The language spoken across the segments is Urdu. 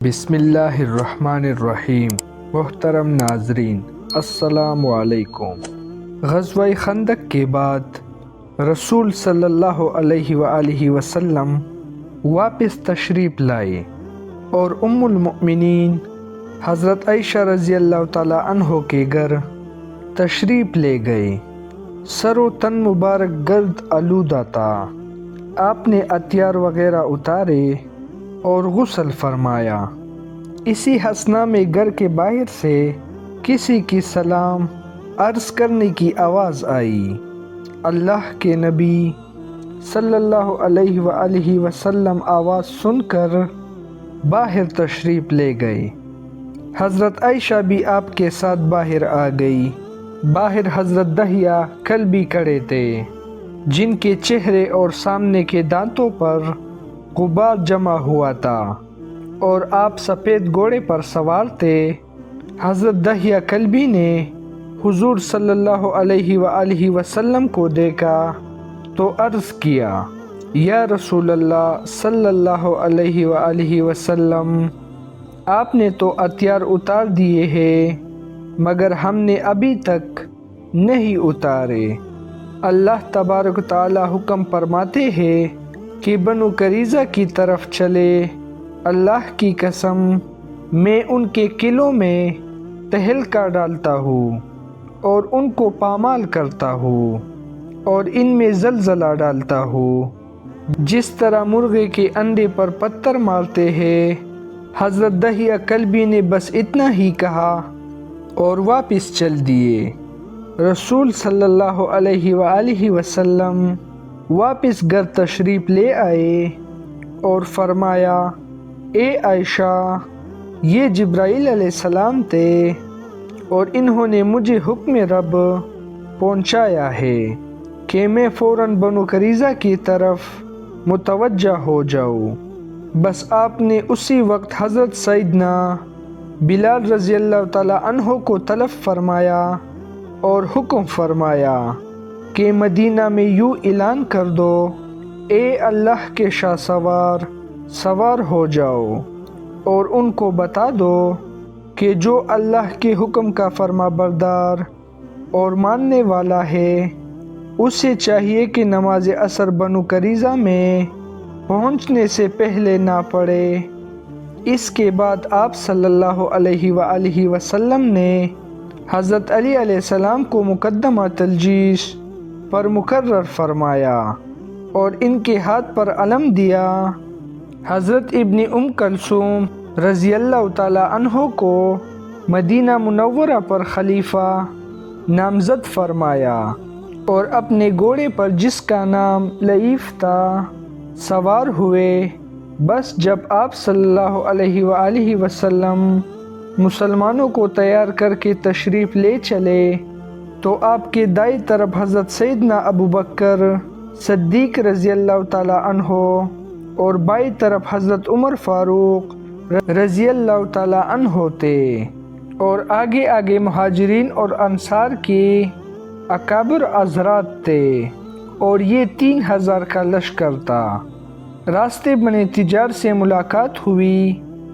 بسم اللہ الرحمن الرحیم۔ محترم ناظرین، السلام علیکم۔ غزوہ خندق کے بعد رسول صلی اللہ علیہ وآلہ وسلم واپس تشریف لائے اور ام المؤمنین حضرت عائشہ رضی اللہ تعالیٰ عنہ کے گھر تشریف لے گئے۔ سر و تن مبارک گرد آلودہ تھا۔ آپ نے عطیار وغیرہ اتارے اور غسل فرمایا۔ اسی ہنسنا میں گھر کے باہر سے کسی کی سلام عرض کرنے کی آواز آئی۔ اللہ کے نبی صلی اللہ علیہ وآلہ وسلم آواز سن کر باہر تشریف لے گئے۔ حضرت عائشہ بھی آپ کے ساتھ باہر آ گئی۔ باہر حضرت دحیہ کلبی کھڑے تھے، جن کے چہرے اور سامنے کے دانتوں پر غبار جمع ہوا تھا، اور آپ سفید گھوڑے پر سوار تھے۔ حضرت دحیہ کلبی نے حضور صلی اللہ علیہ وآلہ وسلم کو دیکھا تو عرض کیا، یا رسول اللہ صلی اللہ علیہ وآلہ وسلم، آپ نے تو عطیار اتار دیے ہیں، مگر ہم نے ابھی تک نہیں اتارے۔ اللہ تبارک و تعالی حکم فرماتے ہیں کہ بنو قریظہ کی طرف چلے۔ اللہ کی قسم، میں ان کے قلعوں میں تہلکہ ڈالتا ہوں اور ان کو پامال کرتا ہوں اور ان میں زلزلہ ڈالتا ہوں، جس طرح مرغے کے انڈے پر پتھر مارتے ہیں۔ حضرت دحیہ کلبی نے بس اتنا ہی کہا اور واپس چل دیے۔ رسول صلی اللہ علیہ وآلہ وسلم واپس گھر تشریف لے آئے اور فرمایا، اے عائشہ، یہ جبرائیل علیہ السلام تھے اور انہوں نے مجھے حکم رب پہنچایا ہے کہ میں فوراً بنو قریظہ کی طرف متوجہ ہو جاؤں۔ بس آپ نے اسی وقت حضرت سیدنا بلال رضی اللہ تعالیٰ عنہ کو طلب فرمایا اور حکم فرمایا کہ مدینہ میں یوں اعلان کر دو، اے اللہ کے شاہ سوار ہو جاؤ، اور ان کو بتا دو کہ جو اللہ کے حکم کا فرما بردار اور ماننے والا ہے، اسے چاہیے کہ نماز عصر بنو قریظہ میں پہنچنے سے پہلے نہ پڑھے۔ اس کے بعد آپ صلی اللہ علیہ وآلہ وسلم نے حضرت علی علیہ السلام کو مقدمہ تلجیش پر مقرر فرمایا اور ان کے ہاتھ پر علم دیا۔ حضرت ابن ام کلثوم رضی اللہ تعالیٰ عنہ کو مدینہ منورہ پر خلیفہ نامزد فرمایا اور اپنے گھوڑے پر، جس کا نام لعیف تھا، سوار ہوئے۔ بس جب آپ صلی اللہ علیہ وآلہ وسلم مسلمانوں کو تیار کر کے تشریف لے چلے تو آپ کے دائیں طرف حضرت سیدنا ابو بکر صدیق رضی اللہ تعالیٰ عنہ اور بائیں طرف حضرت عمر فاروق رضی اللہ تعالیٰ عنہ تھے، اور آگے آگے مہاجرین اور انصار کے اکابر حضرات تھے، اور یہ 3000 کا لشکر تھا۔ راستے بنے تجار سے ملاقات ہوئی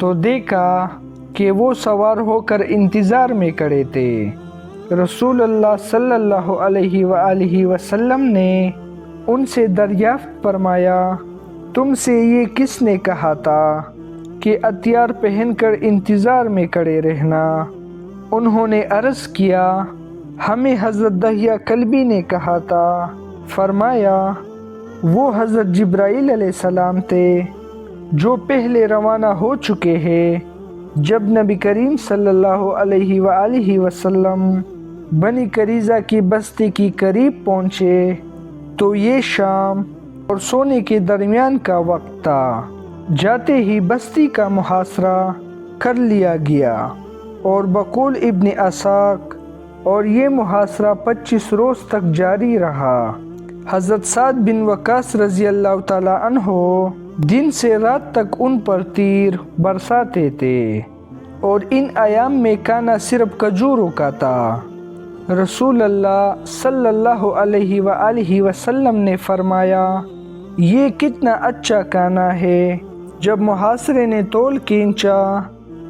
تو دیکھا کہ وہ سوار ہو کر انتظار میں کھڑے تھے۔ رسول اللہ صلی اللہ علیہ وآلہ وسلم نے ان سے دریافت فرمایا، تم سے یہ کس نے کہا تھا کہ عطیار پہن کر انتظار میں کھڑے رہنا؟ انہوں نے عرض کیا، ہمیں حضرت دحیہ کلبی نے کہا تھا۔ فرمایا، وہ حضرت جبرائیل علیہ السلام تھے جو پہلے روانہ ہو چکے ہیں۔ جب نبی کریم صلی اللہ علیہ وآلہ وسلم بنی قریظہ کی بستی کی قریب پہنچے تو یہ شام اور سونے کے درمیان کا وقت تھا۔ جاتے ہی بستی کا محاصرہ کر لیا گیا، اور بقول ابن اسحاق، اور یہ محاصرہ 25 روز تک جاری رہا۔ حضرت سعد بن وقاص رضی اللہ تعالیٰ عنہ دن سے رات تک ان پر تیر برساتے تھے، اور ان ایام میں کھانا صرف کھجوروں کا تھا۔ رسول اللہ صلی اللہ علیہ وآلہ وسلم نے فرمایا، یہ کتنا اچھا کھانا ہے، جب محاصرے نے تول کھینچا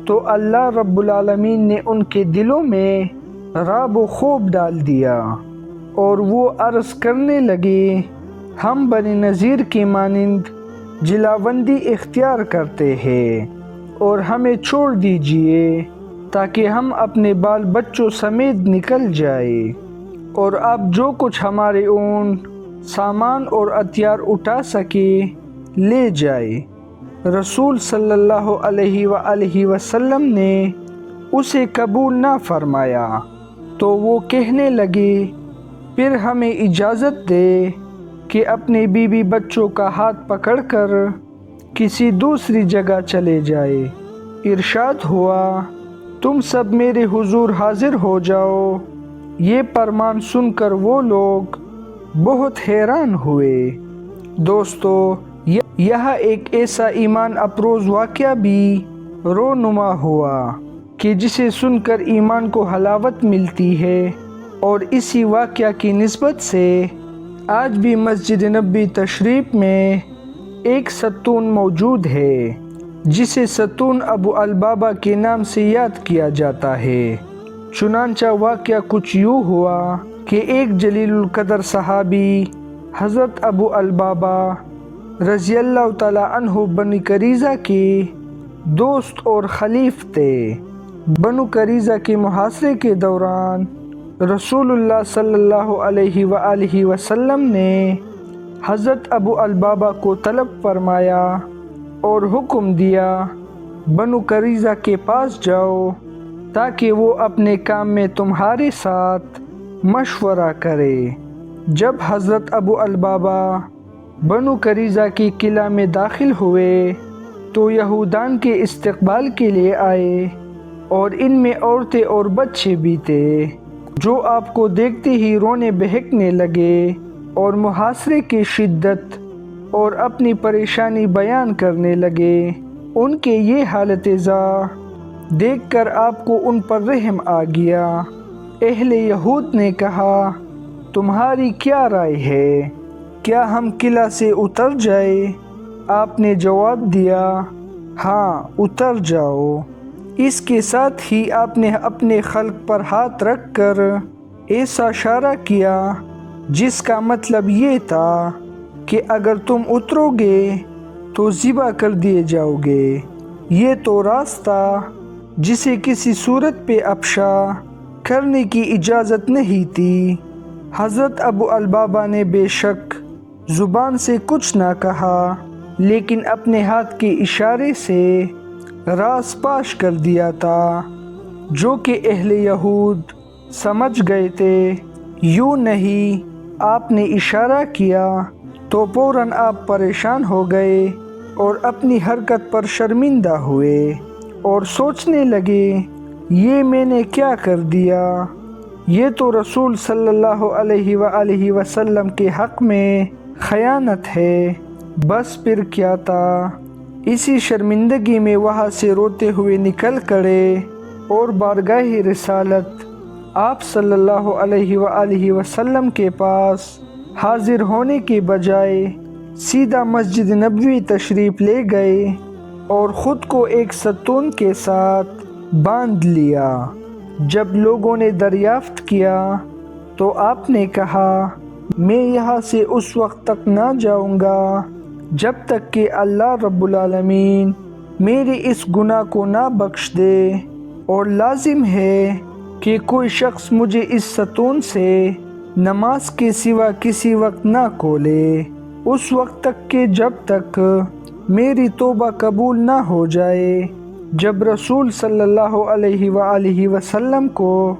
تو اللہ رب العالمین نے ان کے دلوں میں رعب و خوف ڈال دیا، اور وہ عرض کرنے لگے ہم بنی نذیر کی مانند جلاوندی اختیار کرتے ہیں اور ہمیں چھوڑ دیجئے تاکہ ہم اپنے بال بچوں سمیت نکل جائے، اور آپ جو کچھ ہمارے اونٹ سامان اور ہتھیار اٹھا سکے لے جائے۔ رسول صلی اللہ علیہ وآلہ وسلم نے اسے قبول نہ فرمایا تو وہ کہنے لگے پھر ہمیں اجازت دے کہ اپنے بیوی بچوں کا ہاتھ پکڑ کر کسی دوسری جگہ چلے جائے۔ ارشاد ہوا تم سب میرے حضور حاضر ہو جاؤ۔ یہ فرمان سن کر وہ لوگ بہت حیران ہوئے۔ دوستو، یہاں ایک ایسا ایمان افروز واقعہ بھی رونما ہوا کہ جسے سن کر ایمان کو حلاوت ملتی ہے، اور اسی واقعہ کی نسبت سے آج بھی مسجد نبوی تشریف میں ایک ستون موجود ہے جسے ستون ابو البابا کے نام سے یاد کیا جاتا ہے۔ چنانچہ واقعہ کچھ یوں ہوا کہ ایک جلیل القدر صحابی حضرت ابو البابا رضی اللہ تعالی عنہ بنو قریظہ کے دوست اور خلیف تھے۔ بنو قریظہ کے محاصرے کے دوران رسول اللہ صلی اللہ علیہ وآلہ وسلم نے حضرت ابو البابا کو طلب فرمایا اور حکم دیا بنو قریظہ کے پاس جاؤ تاکہ وہ اپنے کام میں تمہارے ساتھ مشورہ کرے۔ جب حضرت ابو البابا بنو قریظہ کی قلعہ میں داخل ہوئے تو یہودان کے استقبال کے لیے آئے، اور ان میں عورتیں اور بچے بھی تھے جو آپ کو دیکھتے ہی رونے بہکنے لگے اور محاصرے کی شدت اور اپنی پریشانی بیان کرنے لگے۔ ان کے یہ حالت زار دیکھ کر آپ کو ان پر رحم آ گیا۔ اہل یہود نے کہا تمہاری کیا رائے ہے، کیا ہم قلعہ سے اتر جائے؟ آپ نے جواب دیا ہاں اتر جاؤ۔ اس کے ساتھ ہی آپ نے اپنے خلق پر ہاتھ رکھ کر ایسا اشارہ کیا جس کا مطلب یہ تھا کہ اگر تم اترو گے تو ذبح کر دیے جاؤ گے۔ یہ تو راستہ جسے کسی صورت پہ افشا کرنے کی اجازت نہیں تھی۔ حضرت ابو البابا نے بے شک زبان سے کچھ نہ کہا، لیکن اپنے ہاتھ کے اشارے سے راز فاش کر دیا تھا، جو کہ اہل یہود سمجھ گئے تھے۔ یوں نہیں، آپ نے اشارہ کیا تو فوراً آپ پریشان ہو گئے اور اپنی حرکت پر شرمندہ ہوئے اور سوچنے لگے یہ میں نے کیا کر دیا، یہ تو رسول صلی اللہ علیہ وآلہ وسلم کے حق میں خیانت ہے۔ بس پھر کیا تھا، اسی شرمندگی میں وہاں سے روتے ہوئے نکل کڑے اور بارگاہ رسالت آپ صلی اللہ علیہ وآلہ وسلم کے پاس حاضر ہونے کے بجائے سیدھا مسجد نبوی تشریف لے گئے اور خود کو ایک ستون کے ساتھ باندھ لیا۔ جب لوگوں نے دریافت کیا تو آپ نے کہا میں یہاں سے اس وقت تک نہ جاؤں گا جب تک کہ اللہ رب العالمین میرے اس گناہ کو نہ بخش دے، اور لازم ہے کہ کوئی شخص مجھے اس ستون سے نماز کے سوا کسی وقت نہ کھولے، اس وقت تک کہ جب تک میری توبہ قبول نہ ہو جائے۔ جب رسول صلی اللہ علیہ وآلہ وسلم کو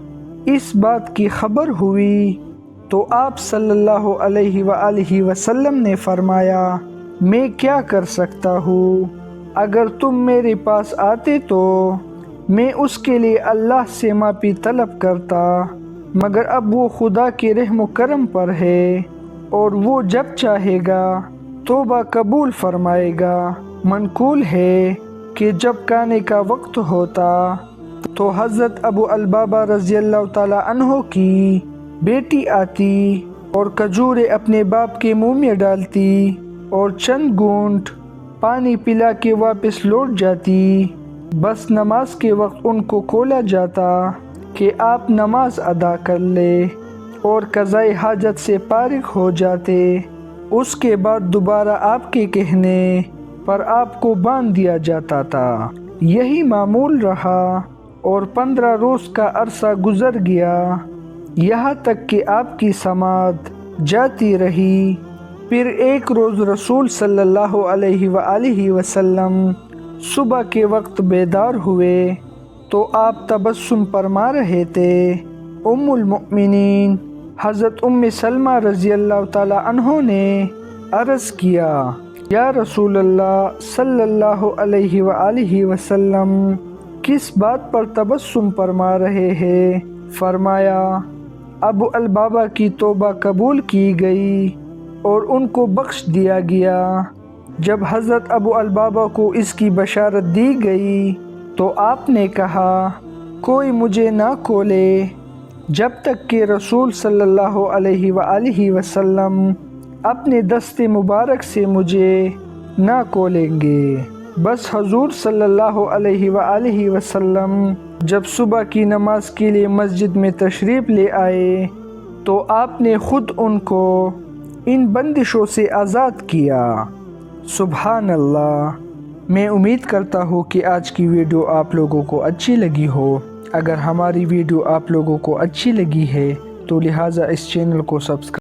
اس بات کی خبر ہوئی تو آپ صلی اللہ علیہ وآلہ وسلم نے فرمایا میں کیا کر سکتا ہوں، اگر تم میرے پاس آتے تو میں اس کے لیے اللہ سے معافی طلب کرتا، مگر اب وہ خدا کے رحم و کرم پر ہے اور وہ جب چاہے گا توبہ قبول فرمائے گا۔ منقول ہے کہ جب کھانے کا وقت ہوتا تو حضرت ابو البابا رضی اللہ تعالی عنہ کی بیٹی آتی اور کھجوریں اپنے باپ کے منہ میں ڈالتی اور چند گھونٹ پانی پلا کے واپس لوٹ جاتی۔ بس نماز کے وقت ان کو کھولا جاتا کہ آپ نماز ادا کر لے اور قضائے حاجت سے فارغ ہو جاتے۔ اس کے بعد دوبارہ آپ کے کہنے پر آپ کو باندھ دیا جاتا تھا۔ یہی معمول رہا اور 15 روز کا عرصہ گزر گیا، یہاں تک کہ آپ کی سماعت جاتی رہی۔ پھر ایک روز رسول صلی اللہ علیہ وآلہ وسلم صبح کے وقت بیدار ہوئے تو آپ تبسم فرما رہے تھے۔ ام المؤمنین حضرت ام سلمہ رضی اللہ تعالی عنہ نے عرض کیا، یا رسول اللہ صلی اللہ علیہ وآلہ وسلم، کس بات پر تبسم فرما رہے ہیں؟ فرمایا، ابو البابا کی توبہ قبول کی گئی اور ان کو بخش دیا گیا۔ جب حضرت ابو البابا کو اس کی بشارت دی گئی تو آپ نے کہا، کوئی مجھے نہ کھولے جب تک کہ رسول صلی اللہ علیہ وآلہ وسلم اپنے دست مبارک سے مجھے نہ کھولیں گے۔ بس حضور صلی اللہ علیہ وآلہ وسلم جب صبح کی نماز کے لیے مسجد میں تشریف لے آئے تو آپ نے خود ان کو ان بندشوں سے آزاد کیا۔ سبحان اللہ۔ میں امید کرتا ہوں کہ آج کی ویڈیو آپ لوگوں کو اچھی لگی ہو۔ اگر ہماری ویڈیو آپ لوگوں کو اچھی لگی ہے تو لہٰذا اس چینل کو سبسکرائب